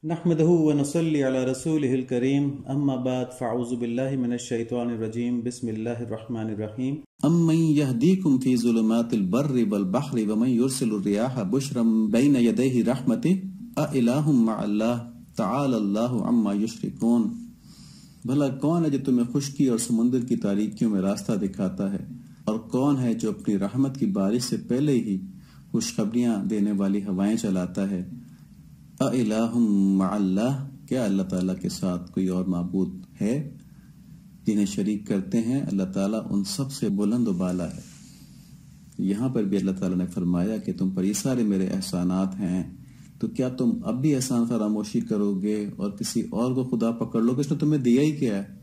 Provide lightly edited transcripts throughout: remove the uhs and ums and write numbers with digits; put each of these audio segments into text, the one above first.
نحمده ونصلي على رسوله الكريم اما بعد فاعوذ بالله من الشيطان الرجيم بسم الله الرحمن الرحيم امن يهديكم في ظلمات البر والبحر ومن يرسل الرياح بشرا بين يديه رحمته أإله مع الله تعالى الله عما يشركون۔ بھلا کون ہے جو تمہیں خشکی اور سمندر کی تاریکیوں میں راستہ دکھاتا ہے، اور کون ہے جو اپنی رحمت کی بارش سے پہلے ہی خوشخبریاں دینے والی ہوائیں چلاتا ہے۔ اَإِلَٰهٌ مَّعَ اللَّهِ، کیا اللہ تعالیٰ کے ساتھ کوئی اور معبود ہے؟ جنہیں شریک کرتے ہیں اللہ تعالیٰ ان سب سے بلند و بالا ہے۔ یہاں پر بھی اللہ تعالیٰ نے فرمایا کہ تم پر یہ سارے میرے احسانات ہیں، تو کیا تم اب بھی احسان فراموشی کرو گے اور کسی اور کو خدا پکڑ لو گے؟ اس نے تمہیں دیا ہی کیا ہے؟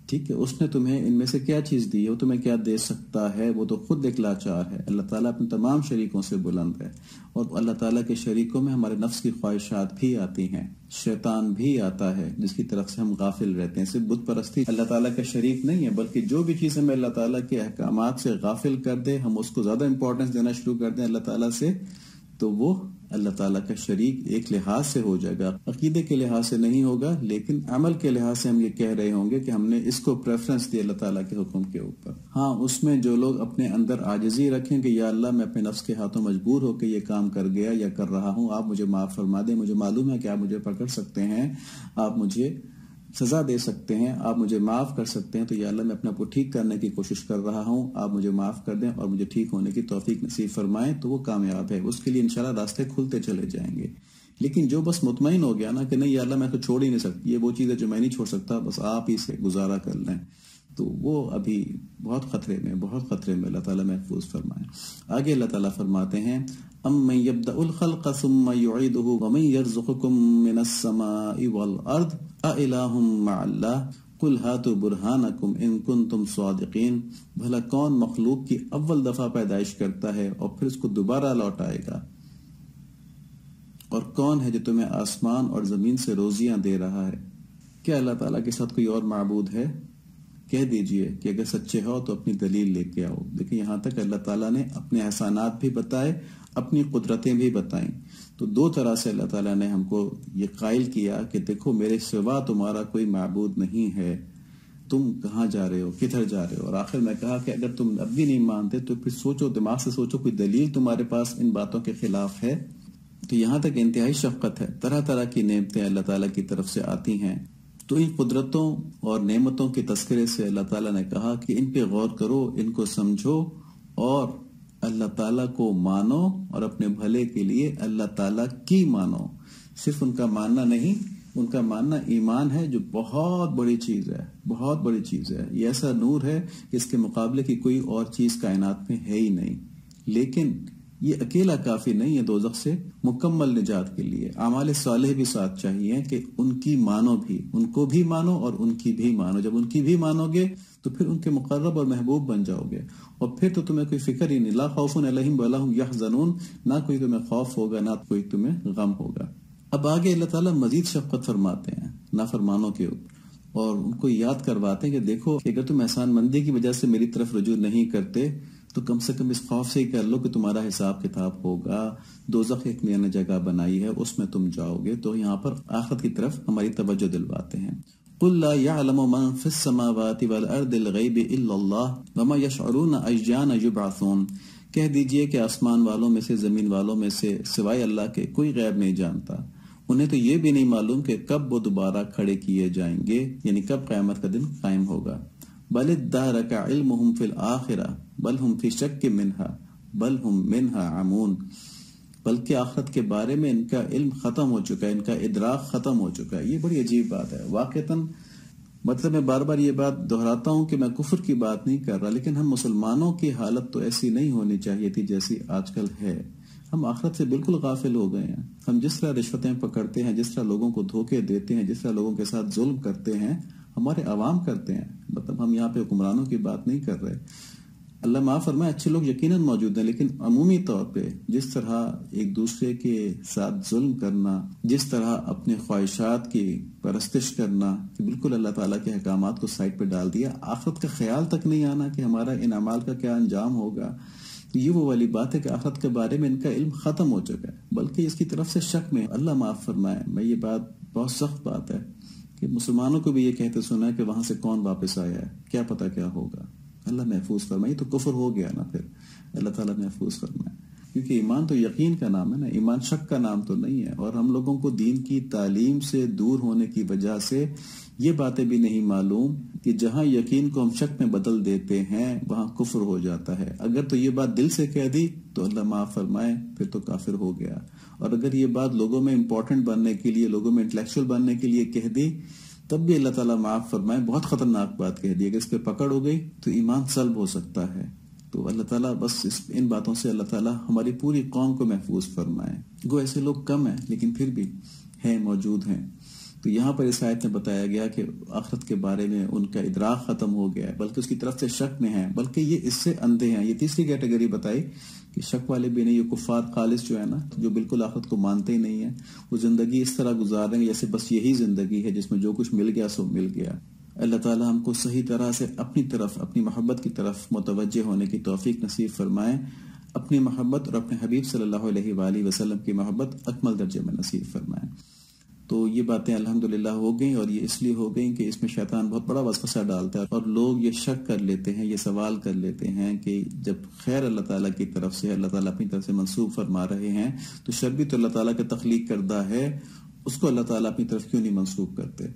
ٹھیک ہے، اس نے تمہیں ان میں سے کیا چیز دی ہے، وہ تمہیں کیا دے سکتا ہے؟ وہ تو خود ایک لاچار ہے۔ اللہ تعالیٰ اپنے تمام شریکوں سے بلند ہے، اور اللہ تعالیٰ کے شریکوں میں ہمارے نفس کی خواہشات بھی آتی ہیں، شیطان بھی آتا ہے جس کی طرف سے ہم غافل رہتے ہیں۔ صرف بت پرستی اللہ تعالیٰ کا شریک نہیں ہے، بلکہ جو بھی چیز ہمیں اللہ تعالیٰ کے احکامات سے غافل کر دے، ہم اس کو زیادہ امپورٹنس دینا شروع کر دیں اللہ تعالیٰ سے، تو وہ اللہ تعالیٰ کا شریک ایک لحاظ سے ہو جائے گا۔ عقیدے کے لحاظ سے نہیں ہوگا، لیکن عمل کے لحاظ سے ہم یہ کہہ رہے ہوں گے کہ ہم نے اس کو پریفرنس دی اللہ تعالیٰ کے حکم کے اوپر۔ ہاں، اس میں جو لوگ اپنے اندر عاجزی رکھیں کہ یا اللہ میں اپنے نفس کے ہاتھوں مجبور ہو کے یہ کام کر گیا یا کر رہا ہوں، آپ مجھے معاف فرما دیں، مجھے معلوم ہے کہ آپ مجھے پکڑ سکتے ہیں، آپ مجھے سزا دے سکتے ہیں، آپ مجھے معاف کر سکتے ہیں، تو یا اللہ میں اپنے آپ کو ٹھیک کرنے کی کوشش کر رہا ہوں، آپ مجھے معاف کر دیں اور مجھے ٹھیک ہونے کی توفیق نصیب فرمائیں، تو وہ کامیاب ہے۔ اس کے لیے انشاءاللہ راستے کھلتے چلے جائیں گے۔ لیکن جو بس مطمئن ہو گیا نا کہ نہیں یا اللہ میں تو چھوڑ ہی نہیں سکتی، یہ وہ چیز ہے جو میں نہیں چھوڑ سکتا، بس آپ ہی سے گزارا کر لیں، تو وہ ابھی بہت خطرے میں اللہ تعالیٰ محفوظ فرمائے۔ آگے اللہ تعالیٰ فرماتے ہیں أَمَّن يَبْدَأُ الْخَلْقَ ثُمَّ يُعِيدُهُ وَمَن يَرْزُقُكُم مِّنَ السَّمَاءِ وَالْأَرْضِ أَإِلَٰهٌ مَّعَ اللَّهِ قُلْ هَاتُوا بُرْهَانَكُمْ إِن كُنتُمْ صَادِقِينَ۔ بھلا کون مخلوق کی اول دفعہ پیدائش کرتا ہے اور پھر اس کو دوبارہ لوٹائے گا؟ اور کون ہے جو تمہیں آسمان اور زمین سے روزیاں دے رہا ہے؟ کیا اللہ تعالیٰ کے ساتھ کوئی اور معبود ہے؟ کہہ دیجئے کہ اگر سچے ہو تو اپنی دلیل لے کے آؤ۔ لیکن یہاں تک اللہ تعالیٰ نے اپنے احسانات بھی بتائے، اپنی قدرتیں بھی بتائیں، تو دو طرح سے اللہ تعالیٰ نے ہم کو یہ قائل کیا کہ دیکھو میرے سوا تمہارا کوئی معبود نہیں ہے، تم کہاں جا رہے ہو، کدھر جا رہے ہو؟ اور آخر میں کہا کہ اگر تم اب بھی نہیں مانتے تو پھر سوچو، دماغ سے سوچو، کوئی دلیل تمہارے پاس ان باتوں کے خلاف ہے؟ تو یہاں تک انتہائی شفقت ہے، طرح طرح کی نعمتیں اللہ تعالیٰ کی طرف سے آتی ہیں، تو ان قدرتوں اور نعمتوں کے تذکرے سے اللہ تعالیٰ نے کہا کہ ان پہ غور کرو، ان کو سمجھو اور اللہ تعالیٰ کو مانو، اور اپنے بھلے کے لیے اللہ تعالیٰ کی مانو۔ صرف ان کا ماننا نہیں، ان کا ماننا ایمان ہے، جو بہت بڑی چیز ہے، بہت بڑی چیز ہے۔ یہ ایسا نور ہے کہ اس کے مقابلے کی کوئی اور چیز کائنات میں ہے ہی نہیں۔ لیکن یہ اکیلا کافی نہیں ہے دوزخ سے مکمل نجات کے لیے، اعمال صالح بھی ساتھ چاہیے کہ ان کی مانو بھی، ان کو بھی مانو اور ان کی بھی مانو۔ جب ان کی بھی مانو گے تو پھر ان کے مقرب اور محبوب بن جاؤ گے، اور پھر تو تمہیں کوئی فکر ہی نہیں، لا خوف علیہم ولا هم یحزنون، نہ کوئی تمہیں خوف ہوگا نہ کوئی تمہیں غم ہوگا۔ اب آگے اللہ تعالیٰ مزید شفقت فرماتے ہیں نافرمانوں کے اوپر، اور ان کو یاد کرواتے ہیں کہ دیکھو اگر تم احسان مندی کی وجہ سے میری طرف رجوع نہیں کرتے تو کم سے کم اس خوف سے ہی کر لو کہ تمہارا حساب کتاب ہوگا، دوزخ ایک نئی جگہ بنائی ہے، اس میں تم جاؤ گے۔ تو یہاں پر آخرت کی طرف ہماری توجہ دلواتے ہیں۔ قُلْ لَا يَعْلَمُ مَنْ فِي السَّمَاوَاتِ وَالْأَرْضِ الْغَيْبِ إِلَّا اللَّهُ وَمَا يَشْعُرُونَ أَيَّانَ يُبْعَثُونَ۔ کہہ دیجئے کہ آسمان والوں میں سے، زمین والوں میں سے سوائے اللہ کے کوئی غیب نہیں جانتا، انہیں تو یہ بھی نہیں معلوم کہ کب وہ دوبارہ کھڑے کیے جائیں گے، یعنی کب قیامت کا دن قائم ہوگا۔ بل ادارک علمہم فی الآخرہ بل ہم فی شک منہا بل ہم منہا عمون۔ بلکہ آخرت کے بارے میں ان کا علم ختم ہو چکا ہے، ان کا ادراک ختم ہو چکا ہے۔ یہ بڑی عجیب بات ہے واقعتاً، مطلب میں بار بار یہ بات دہراتا ہوں کہ میں کفر کی بات نہیں کر رہا، لیکن ہم مسلمانوں کی حالت تو ایسی نہیں ہونی چاہیے تھی جیسی آج کل ہے۔ ہم آخرت سے بالکل غافل ہو گئے ہیں۔ ہم جس طرح رشوتیں پکڑتے ہیں، جس طرح لوگوں کو دھوکے دیتے ہیں، جس طرح لوگوں کے ساتھ ظلم کرتے ہیں، ہمارے عوام کرتے ہیں۔ مطلب ہم یہاں پہ حکمرانوں کی بات نہیں کر رہے، اللہ معاف فرمائے، اچھے لوگ یقیناً موجود ہیں، لیکن عمومی طور پہ جس طرح ایک دوسرے کے ساتھ ظلم کرنا، جس طرح اپنے خواہشات کی پرستش کرنا، کہ بالکل اللہ تعالیٰ کے احکامات کو سائڈ پہ ڈال دیا، آخرت کا خیال تک نہیں آنا کہ ہمارا ان اعمال کا کیا انجام ہوگا، تو یہ وہ والی بات ہے کہ آخرت کے بارے میں ان کا علم ختم ہو چکا ہے، بلکہ اس کی طرف سے شک میں اللہ معاف فرمائے. میں یہ بات بہت سخت بات ہے کہ مسلمانوں کو بھی یہ کہتے سنا کہ وہاں سے کون واپس آیا ہے، کیا پتا کیا ہوگا. اللہ محفوظ فرمائے. تو کفر ہو گیا نا، پھر اللہ تعالیٰ محفوظ فرمائے. کیونکہ ایمان تو یقین کا نام ہے نا، ایمان شک کا نام تو نہیں ہے. اور ہم لوگوں کو دین کی تعلیم سے دور ہونے کی وجہ سے یہ باتیں بھی نہیں معلوم کہ جہاں یقین کو ہم شک میں بدل دیتے ہیں وہاں کفر ہو جاتا ہے. اگر تو یہ بات دل سے کہہ دی تو اللہ معاف فرمائے، پھر تو کافر ہو گیا. اور اگر یہ بات لوگوں میں امپورٹنٹ بننے کے لیے، لوگوں میں انٹلیکچوئل بننے کے لیے کہہ دی تب بھی اللہ تعالیٰ معاف فرمائے. بہت خطرناک بات کہہ دی. اگر اس پہ پکڑ ہو گئی تو ایمان سلب ہو سکتا ہے. تو اللہ تعالیٰ بس ان باتوں سے اللہ تعالیٰ ہماری پوری قوم کو محفوظ فرمائے. گو ایسے لوگ کم ہیں لیکن پھر بھی ہیں، موجود ہیں. تو یہاں پر اس آیت میں بتایا گیا کہ آخرت کے بارے میں ان کا ادراک ختم ہو گیا ہے، بلکہ اس کی طرف سے شک میں ہیں، بلکہ یہ اس سے اندھے ہیں. یہ تیسری کیٹیگری بتائی کہ شک والے بھی نہیں. یہ کفار خالص جو ہے نا، جو بالکل آخرت کو مانتے ہی نہیں ہیں، وہ زندگی اس طرح گزار رہے ہیں جیسے بس یہی زندگی ہے جس میں جو کچھ مل گیا سو مل گیا. اللہ تعالیٰ ہم کو صحیح طرح سے اپنی طرف، اپنی محبت کی طرف متوجہ ہونے کی توفیق نصیب فرمائے. اپنی محبت اور اپنے حبیب صلی اللہ علیہ وآلہ وسلم کی محبت اکمل درجے میں نصیب فرمائے. تو یہ باتیں الحمدللہ ہو گئیں، اور یہ اس لیے ہو گئیں کہ اس میں شیطان بہت بڑا وسوسہ ڈالتا ہے، اور لوگ یہ شک کر لیتے ہیں، یہ سوال کر لیتے ہیں کہ جب خیر اللہ تعالیٰ کی طرف سے، اللہ تعالیٰ اپنی طرف سے منسوب فرما رہے ہیں تو شر بھی تو اللہ تعالیٰ کا تخلیق کردہ ہے، اس کو اللہ تعالیٰ اپنی طرف کیوں نہیں منسوب کرتے.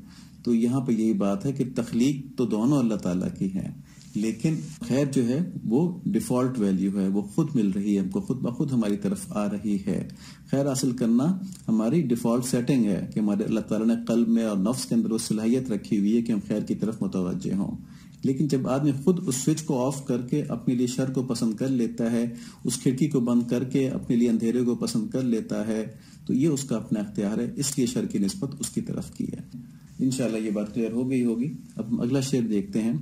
تو یہاں پہ یہی بات ہے کہ تخلیق تو دونوں اللہ تعالیٰ کی ہے، لیکن خیر جو ہے وہ ڈیفالٹ ویلیو ہے، وہ خود مل رہی ہے ہم کو، خود بخود ہماری طرف آ رہی ہے. خیر حاصل کرنا ہماری ڈیفالٹ سیٹنگ ہے کہ ہمارے اللہ تعالیٰ نے قلب میں اور نفس کے اندر وہ صلاحیت رکھی ہوئی ہے کہ ہم خیر کی طرف متوجہ ہوں. لیکن جب آدمی خود اس سوئچ کو آف کر کے اپنے لیے شر کو پسند کر لیتا ہے، اس کھڑکی کو بند کر کے اپنے لیے اندھیرے کو پسند کر لیتا ہے، تو یہ اس کا اپنا اختیار ہے، اس لیے شر کی نسبت اس کی طرف کی ہے. انشاءاللہ یہ بات کلیئر ہو گئی ہوگی. اب ہم اگلا شعر دیکھتے ہیں.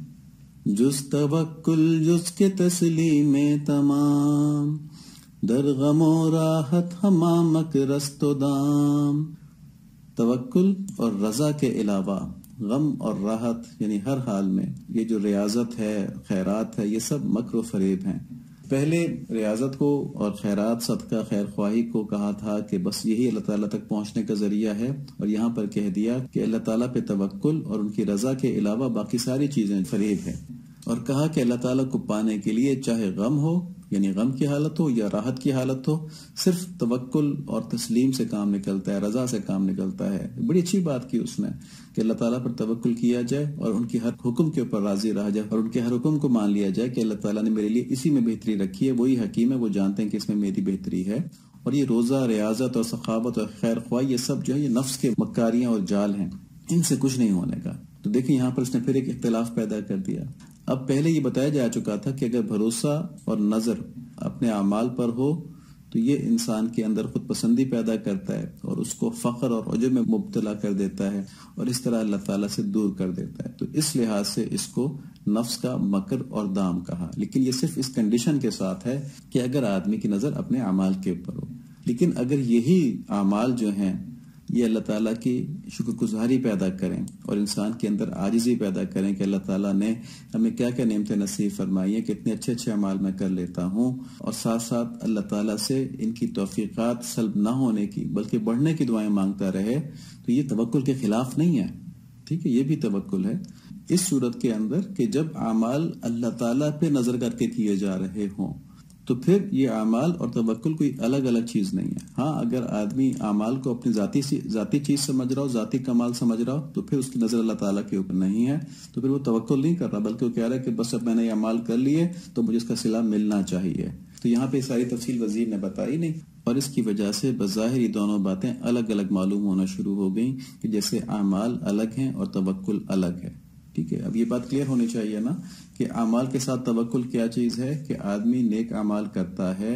جز توکل جز کے تسلیم تمام، در غم و راحت ہمامک رست و دام. توکل اور رضا کے علاوہ غم اور راحت یعنی ہر حال میں یہ جو ریاضت ہے، خیرات ہے، یہ سب مکر و فریب ہیں. پہلے ریاضت کو اور خیرات، صدقہ، خیر خواہی کو کہا تھا کہ بس یہی اللہ تعالیٰ تک پہنچنے کا ذریعہ ہے، اور یہاں پر کہہ دیا کہ اللہ تعالیٰ پہ توکل اور ان کی رضا کے علاوہ باقی ساری چیزیں فریب ہے. اور کہا کہ اللہ تعالیٰ کو پانے کے لیے چاہے غم ہو یعنی غم کی حالت ہو یا راحت کی حالت ہو، صرف توکل اور تسلیم سے کام نکلتا ہے، رضا سے کام نکلتا ہے. بڑی اچھی بات کی اس نے کہ اللہ تعالیٰ پر توکل کیا جائے اور ان کی ہر حکم کے اوپر راضی رہا جائے، اور ان کے ہر حکم کو مان لیا جائے کہ اللہ تعالیٰ نے میرے لیے اسی میں بہتری رکھی ہے، وہی حکیم ہے، وہ جانتے ہیں کہ اس میں میری بہتری ہے. اور یہ روزہ، ریاضت اور سخاوت اور خیر خواہ، یہ سب جو ہے یہ نفس کے مکاریاں اور جال ہیں، ان سے کچھ نہیں ہونے کا. تو دیکھیں یہاں پر اس نے پھر ایک اختلاف پیدا کر دیا. اب پہلے یہ بتایا جا چکا تھا کہ اگر بھروسہ اور نظر اپنے اعمال پر ہو تو یہ انسان کے اندر خود پسندی پیدا کرتا ہے اور اس کو فخر اور عجب میں مبتلا کر دیتا ہے، اور اس طرح اللہ تعالیٰ سے دور کر دیتا ہے. تو اس لحاظ سے اس کو نفس کا مکر اور دام کہا. لیکن یہ صرف اس کنڈیشن کے ساتھ ہے کہ اگر آدمی کی نظر اپنے اعمال کے اوپر ہو. لیکن اگر یہی اعمال جو ہیں یہ اللہ تعالیٰ کی شکر گزاری پیدا کریں اور انسان کے اندر عاجزی پیدا کریں کہ اللہ تعالیٰ نے ہمیں کیا کیا نعمتیں نصیب فرمائی ہیں، کتنے اچھے اچھے اعمال میں کر لیتا ہوں، اور ساتھ ساتھ اللہ تعالیٰ سے ان کی توفیقات سلب نہ ہونے کی بلکہ بڑھنے کی دعائیں مانگتا رہے، تو یہ توکل کے خلاف نہیں ہے. ٹھیک ہے، یہ بھی توکل ہے اس صورت کے اندر کہ جب اعمال اللہ تعالیٰ پہ نظر کر کے کیے جا رہے ہوں تو پھر یہ اعمال اور توکل کوئی الگ الگ چیز نہیں ہے. ہاں اگر آدمی اعمال کو اپنی ذاتی چیز سمجھ رہا ہو، ذاتی کمال سمجھ رہا ہو، تو پھر اس کی نظر اللہ تعالیٰ کے اوپر نہیں ہے، تو پھر وہ توکل نہیں کر رہا، بلکہ وہ کہہ رہا ہے کہ بس اب میں نے یہ اعمال کر لیے تو مجھے اس کا صلہ ملنا چاہیے. تو یہاں پہ ساری تفصیل وزیر نے بتائی نہیں، اور اس کی وجہ سے بظاہر یہ دونوں باتیں الگ الگ معلوم ہونا شروع ہو گئیں کہ جیسے اعمال الگ ہیں اور توکل الگ ہے. ٹھیک ہے، اب یہ بات کلیئر ہونی چاہیے نا کہ اعمال کے ساتھ توکل کیا چیز ہے کہ آدمی نیک اعمال کرتا ہے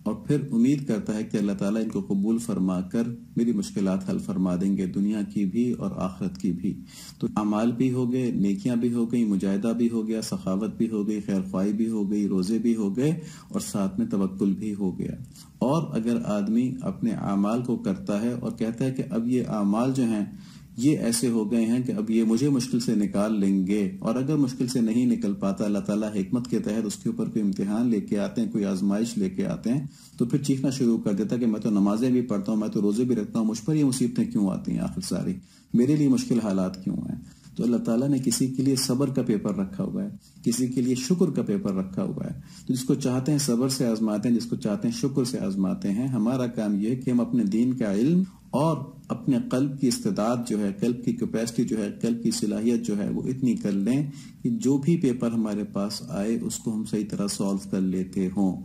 اور پھر امید کرتا ہے کہ اللہ تعالیٰ ان کو قبول فرما کر میری مشکلات حل فرما دیں گے، دنیا کی بھی اور آخرت کی بھی. تو اعمال بھی ہو گئے، نیکیاں بھی ہو گئی، مجاہدہ بھی ہو گیا، سخاوت بھی ہو گئی، خیر خواہی بھی ہو گئی، روزے بھی ہو گئے، اور ساتھ میں توکل بھی ہو گیا. اور اگر آدمی اپنے اعمال کو کرتا ہے اور کہتا ہے کہ اب یہ اعمال جو ہیں یہ ایسے ہو گئے ہیں کہ اب یہ مجھے مشکل سے نکال لیں گے، اور اگر مشکل سے نہیں نکل پاتا، اللہ تعالیٰ حکمت کے تحت اس کے اوپر کوئی امتحان لے کے آتے ہیں، کوئی آزمائش لے کے آتے ہیں، تو پھر چیخنا شروع کر دیتا کہ میں تو نمازیں بھی پڑھتا ہوں، میں تو روزے بھی رکھتا ہوں، مجھ پر یہ مصیبتیں کیوں آتی ہیں آخر ساری، میرے لیے مشکل حالات کیوں ہیں؟ تو اللہ تعالیٰ نے کسی کے لیے صبر کا پیپر رکھا ہوا ہے، کسی کے لیے شکر کا پیپر رکھا ہوا ہے. تو جس کو چاہتے ہیں صبر سے آزماتے ہیں، جس کو چاہتے ہیں شکر سے آزماتے ہیں. ہمارا کام یہ ہے کہ ہم اپنے دین کا علم اور اپنے قلب کی استعداد جو ہے، قلب کی کیپیسٹی جو ہے، قلب کی صلاحیت جو ہے، وہ اتنی کر لیں کہ جو بھی پیپر ہمارے پاس آئے اس کو ہم صحیح طرح سالو کر لیتے ہوں.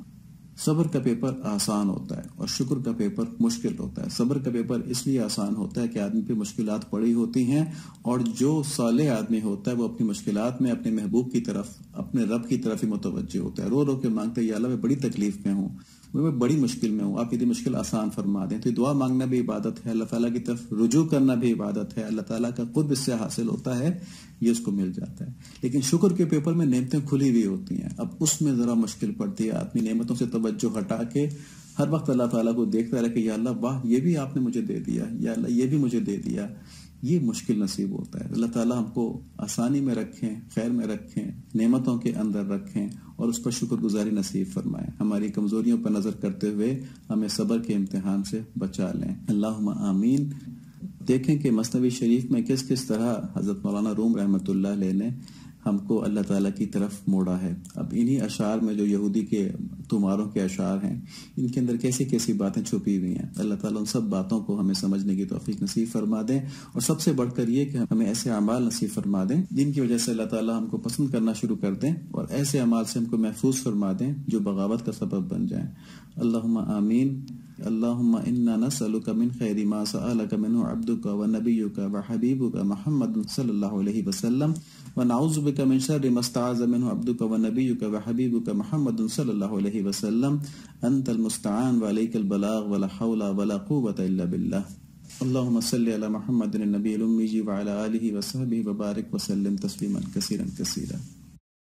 صبر کا پیپر آسان ہوتا ہے اور شکر کا پیپر مشکل ہوتا ہے. صبر کا پیپر اس لیے آسان ہوتا ہے کہ آدمی پہ مشکلات پڑی ہوتی ہیں، اور جو صالح آدمی ہوتا ہے وہ اپنی مشکلات میں اپنے محبوب کی طرف، اپنے رب کی طرف ہی متوجہ ہوتا ہے. رو رو کے مانگتے ہیں یا اللہ میں بڑی تکلیف میں ہوں، میں بڑی مشکل میں ہوں، آپ یہ مشکل آسان فرما دیں. تو یہ دعا مانگنا بھی عبادت ہے، اللہ تعالیٰ کی طرف رجوع کرنا بھی عبادت ہے. اللہ تعالیٰ کا قرب اس سے حاصل ہوتا ہے، یہ اس کو مل جاتا ہے. لیکن شکر کے پیپر میں نعمتیں کھلی ہوئی ہوتی ہیں، اب اس میں ذرا مشکل پڑتی ہے. آدمی نعمتوں سے توجہ ہٹا کے ہر وقت اللہ تعالیٰ کو دیکھتا رہے کہ یا اللہ واہ یہ بھی آپ نے مجھے دے دیا، یا اللہ یہ بھی مجھے دے دیا. یہ مشکل نصیب ہوتا ہے. اللہ تعالیٰ ہم کو آسانی میں رکھیں، خیر میں رکھیں، نعمتوں کے اندر رکھیں، اور اس پر شکر گزاری نصیب فرمائیں. ہماری کمزوریوں پر نظر کرتے ہوئے ہمیں صبر کے امتحان سے بچا لیں. اللہم آمین. دیکھیں کہ مثنوی شریف میں کس کس طرح حضرت مولانا روم رحمۃ اللہ علیہ نے ہم کو اللہ تعالیٰ کی طرف موڑا ہے. اب انہی اشعار میں جو یہودی کے تمہاروں کے اشعار ہیں، ان کے اندر کیسی کیسی باتیں چھپی ہوئی ہیں. اللہ تعالیٰ ان سب باتوں کو ہمیں سمجھنے کی توفیق نصیب فرما دیں، اور سب سے بڑھ کر یہ کہ ہمیں ایسے اعمال نصیب فرما دیں جن کی وجہ سے اللہ تعالیٰ ہم کو پسند کرنا شروع کر دیں، اور ایسے اعمال سے ہم کو محفوظ فرما دیں جو بغاوت کا سبب بن جائیں. اللہم آمین. اللہم انا نسألک من خیر ما سألک منہ عبدک ونبیک وحبیبک محمد صلی اللہ علیہ وسلم، ونعوذ بک من شر ما استعاذ منہ عبدک ونبیک وحبیبک محمد صلی اللہ علیہ وسلم. انت المستعان وعلیک البلاغ ولا حول ولا قوة الا باللہ. اللہم صلی علی محمد النبی الأمی وعلی آلہ وصحبہ وبارک وسلم تسلیما کثیرا کثیرا.